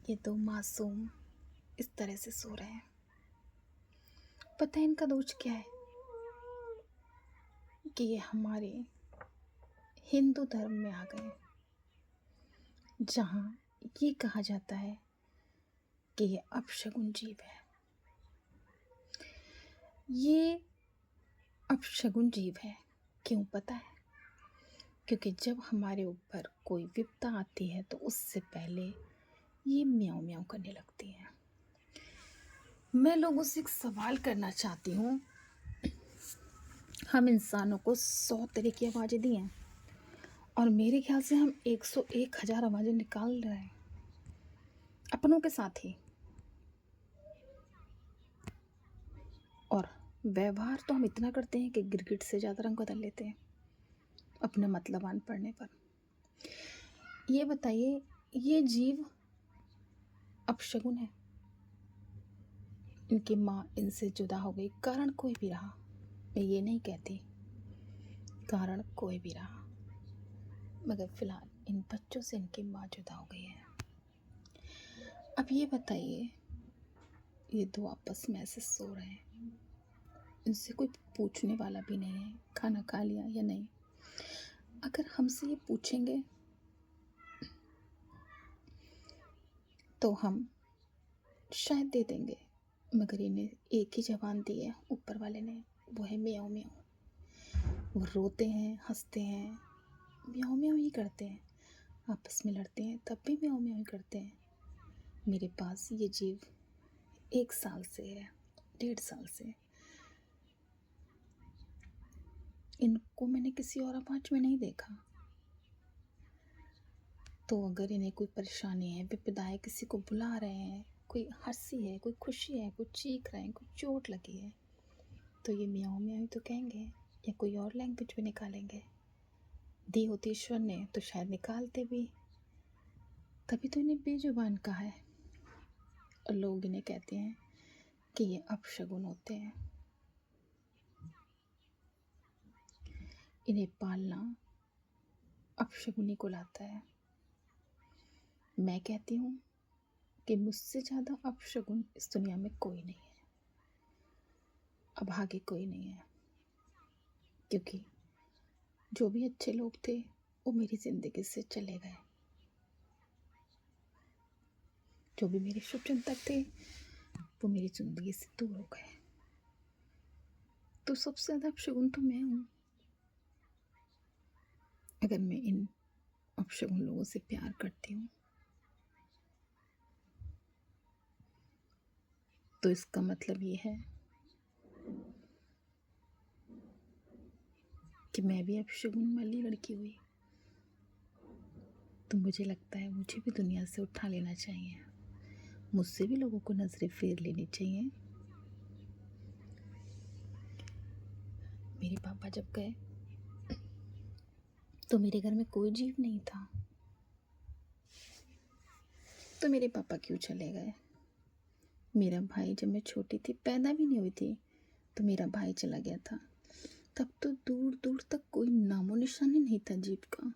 ये दो मासूम इस तरह से सो रहे हैं। पता है इनका दोष क्या है कि ये हमारे हिंदू धर्म में आ गए, जहाँ ये कहा जाता है कि ये अपशगुन जीव है। ये अपशगुन जीव है क्यों पता है? क्योंकि जब हमारे ऊपर कोई विपदा आती है तो उससे पहले ये म्याऊं म्याऊं करने लगती है। मैं लोगों से एक सवाल करना चाहती हूँ। हम इंसानों को 100 तरह की आवाज़ें दी हैं और मेरे ख्याल से हम 101,000 आवाज़ें निकाल रहे हैं अपनों के साथ ही, और व्यवहार तो हम इतना करते हैं कि गिरगिट से ज़्यादा रंग बदल लेते हैं अपने मतलबान पड़ने पर। ये बताइए, ये जीव अपशगुन है। इनकी माँ इनसे जुदा हो गई, कारण कोई भी रहा, मैं ये नहीं कहती कारण कोई भी रहा, मगर फिलहाल इन बच्चों से इनकी माँ जुदा हो गई है। अब ये बताइए, ये दो आपस में ऐसे सो रहे हैं, इनसे कोई पूछने वाला भी नहीं है खाना खा लिया या नहीं। अगर हमसे ये पूछेंगे तो हम शायद दे देंगे, मगर इन्हें एक ही जबान दी है ऊपर वाले ने, वो है म्याऊं म्याऊं। वो रोते हैं, हंसते हैं, म्याऊं म्याऊं ही करते हैं, आपस में लड़ते हैं तब भी म्याऊं म्याऊं ही करते हैं। मेरे पास ये जीव 1 साल से है, 1.5 साल से। इनको मैंने किसी और आवाज में नहीं देखा। तो अगर इन्हें कोई परेशानी है, विपदा है, किसी को बुला रहे हैं, कोई हंसी है, कोई खुशी है, कोई चीख रहे हैं, कोई चोट लगी है, तो ये म्याऊं म्याऊं ही तो कहेंगे या कोई और लैंग्वेज भी निकालेंगे। दी होती ईश्वर ने तो शायद निकालते भी, तभी तो इन्हें बेजुबान कहा है। और लोग इन्हें कहते हैं कि ये अपशगुन होते हैं। इन्हें पालना अपशगुनी को लाता है। मैं कहती हूँ कि मुझसे ज़्यादा अपशगुन इस दुनिया में कोई नहीं है, अभागे कोई नहीं है। क्योंकि जो भी अच्छे लोग थे वो मेरी ज़िंदगी से चले गए, जो भी मेरे शुभचिंतक थे वो मेरी ज़िंदगी से दूर हो गए। तो सबसे ज़्यादा अपशगुन तो मैं हूँ। अगर मैं इन अपशगुन लोगों से प्यार करती हूँ तो इसका मतलब ये है कि मैं भी अपशगुन वाली लड़की हुई। तो मुझे लगता है मुझे भी दुनिया से उठा लेना चाहिए, मुझसे भी लोगों को नज़रें फेर लेनी चाहिए। मेरे पापा जब गए तो मेरे घर में कोई जीव नहीं था, तो मेरे पापा क्यों चले गए? मेरा भाई, जब मैं छोटी थी, पैदा भी नहीं हुई थी, तो मेरा भाई चला गया था। तब तो दूर दूर तक कोई नामो निशानी नहीं था जीव का,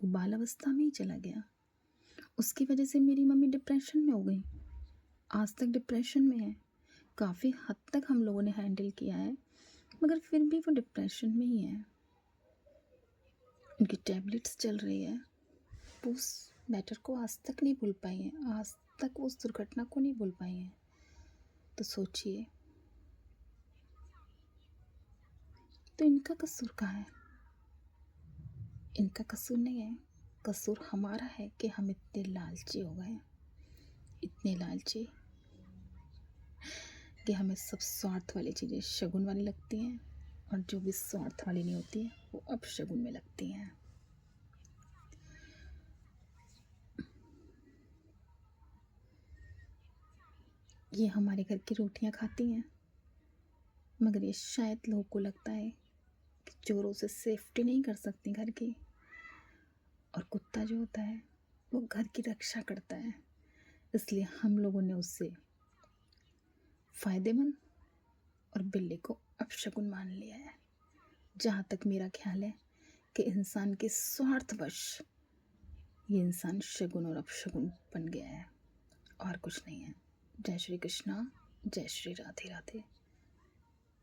वो बाल अवस्था में ही चला गया। उसकी वजह से मेरी मम्मी डिप्रेशन में हो गई, आज तक डिप्रेशन में है। काफ़ी हद तक हम लोगों ने हैंडल किया है, मगर फिर भी वो डिप्रेशन में ही है। उनकी टैबलेट्स चल रही है। वो उस मैटर को आज तक नहीं भूल पाई हैं, आज तक उस दुर्घटना को नहीं भूल पाई हैं। तो सोचिए, तो इनका कसूर कहाँ है? इनका कसूर नहीं है, कसूर हमारा है कि हम इतने लालची हो गए, इतने लालची कि हमें सब स्वार्थ वाली चीज़ें शगुन वाली लगती हैं, और जो भी स्वार्थ वाली नहीं होती है वो अपशगुन में लगती हैं। ये हमारे घर की रोटियां खाती हैं, मगर ये शायद लोगों को लगता है कि चोरों से सेफ्टी नहीं कर सकती घर की। और कुत्ता जो होता है वो घर की रक्षा करता है, इसलिए हम लोगों ने उससे फायदेमंद और बिल्ली को अपशगुन मान लिया है। जहाँ तक मेरा ख्याल है कि इंसान के स्वार्थवश ये इंसान शगुन और अपशगुन बन गया है। और कुछ नहीं है। जय श्री कृष्णा, जय श्री राधे राधे।